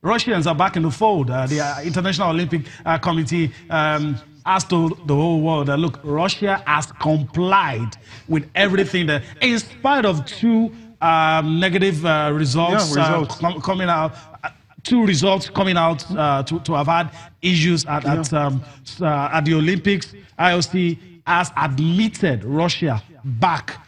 Russians are back in the fold. The International Olympic Committee has told the whole world that, look, Russia has complied with everything that, in spite of two negative results, coming out. Two results coming out to have had issues at the Olympics. IOC has admitted Russia back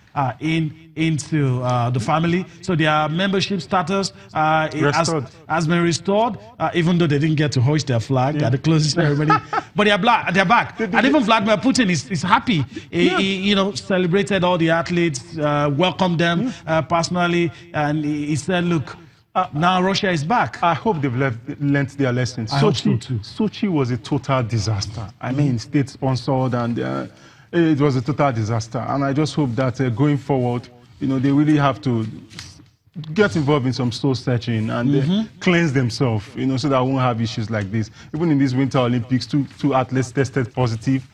into the family, so their membership status has been restored, even though they didn't get to hoist their flag at the closing ceremony. But they're back, and even Vladimir Putin is happy. He celebrated all the athletes, welcomed them personally, and he said, "Look, now Russia is back." I hope they've learnt their lessons. Sochi was a total disaster. I mean, state-sponsored, and it was a total disaster. And I just hope that going forward, they really have to get involved in some soul searching and cleanse themselves, so that I won't have issues like this. Even in these Winter Olympics, two athletes tested positive.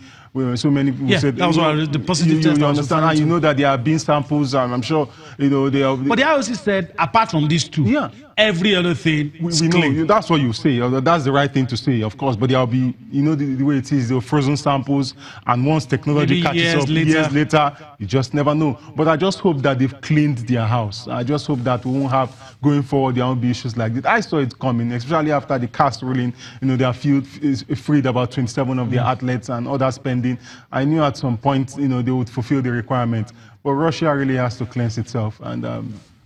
So many people said that was the positive test. You understand, and you know that there have been samples, and I'm sure they are. But the IOC said, apart from these two, every other thing we know. That's what you say. That's the right thing to say, of course. But there'll be, the way it is, the frozen samples, and once technology catches up, years later, you just never know. But I just hope that they've cleaned their house. I just hope that we won't have, going forward, there won't be issues like this. I saw it coming, especially after the cast ruling. They are freed about 27 of their athletes and other spending. I knew at some point, they would fulfill the requirement. But Russia really has to cleanse itself, and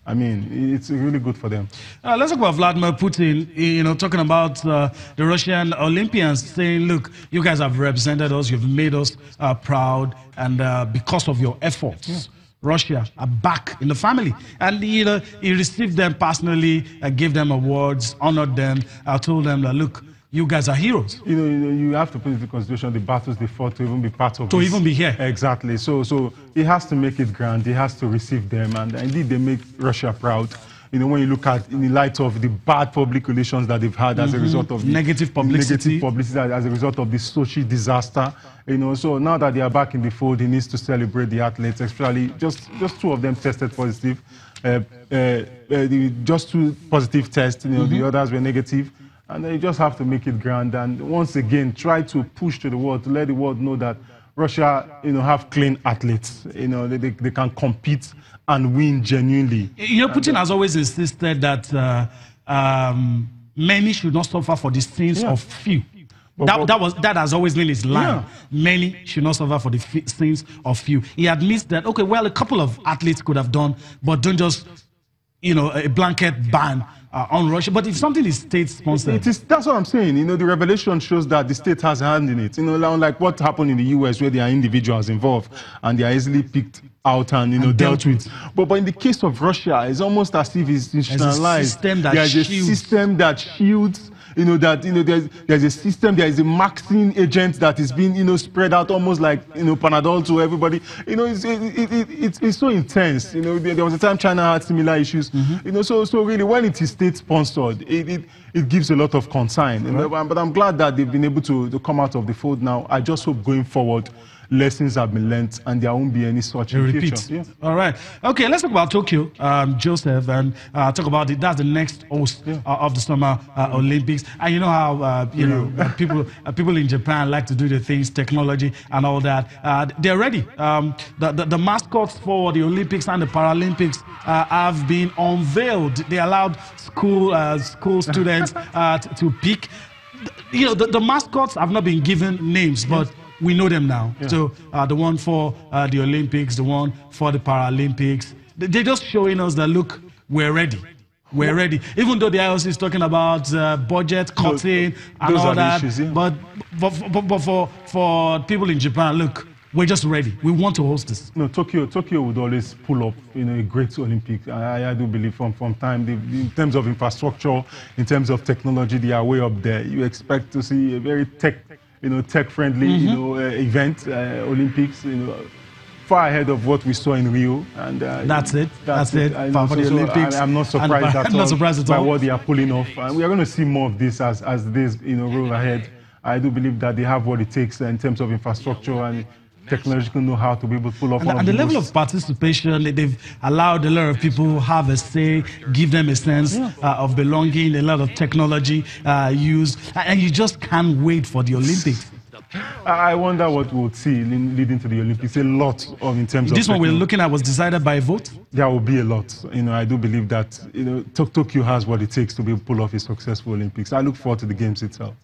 I mean, it's really good for them. Let's talk about Vladimir Putin, talking about the Russian Olympians, saying, look, you guys have represented us, you've made us proud, and because of your efforts, Russia are back in the family. And he received them personally, gave them awards, honored them, told them that, look, you guys are heroes. You have to put into consideration the battles they fought to even be part of to this. Even be here. Exactly. So he has to make it grand. He has to receive them. And indeed, they make Russia proud. When you look at, in the light of the bad public relations that they've had as a result of the negative publicity as a result of the Sochi disaster. So now that they are back in the fold, he needs to celebrate the athletes, especially just two of them tested positive. Just two positive tests, the others were negative. And then you just have to make it grand and once again try to push to the world, to let the world know that Russia, have clean athletes. They can compete and win genuinely. Putin has always insisted that many should not suffer for the sins of few. That has always been his line. Many should not suffer for the sins of few. He admits that, okay, well, a couple of athletes could have done, but don't just, a blanket ban on Russia. But if something is state-sponsored, that's what I'm saying. The revelation shows that the state has a hand in it. Like what happened in the US, where there are individuals involved and they are easily picked out and dealt with. But in the case of Russia, it's almost as if it's institutionalized. There's a system that shields. There's a system, there is a maxing agent that is being, spread out almost like, Panadol to everybody. It's so intense. There was a time China had similar issues. So really, when it is state-sponsored, it gives a lot of concern. But I'm glad that they've been able to come out of the fold now. I just hope going forward, lessons have been learnt and there won't be any such in the future. All right. Okay, let's talk about Tokyo, Joseph, and talk about it. That's the next host of the Summer Olympics. And you know how people in Japan like to do the things, technology and all that. They're ready. The mascots for the Olympics and the Paralympics have been unveiled. They allowed school students to pick. The mascots have not been given names, but we know them now. So the one for the Olympics, the one for the Paralympics, they're just showing us that, look, we're ready. We're ready. Even though the IOC is talking about budget cutting and all that, issues, but for people in Japan, look, we're just ready. We want to host this. No, Tokyo would always pull up, a great Olympic. I do believe from time, in terms of infrastructure, in terms of technology, they are way up there. You expect to see a very tech-friendly, event, Olympics, far ahead of what we saw in Rio. And that's it. For the Olympics. I'm not surprised at all by what they are pulling off. And we are going to see more of this as this, roll ahead. I do believe that they have what it takes in terms of infrastructure and technological know-how to be able to pull off one And of the level of participation, they've allowed a lot of people have a say, give them a sense of belonging, a lot of technology used, and you just can't wait for the Olympics. I wonder what we'll see leading to the Olympics. A lot of in terms of this one we're looking at was decided by vote. There will be a lot. I do believe that Tokyo has what it takes to be able to pull off a successful Olympics. I look forward to the games itself.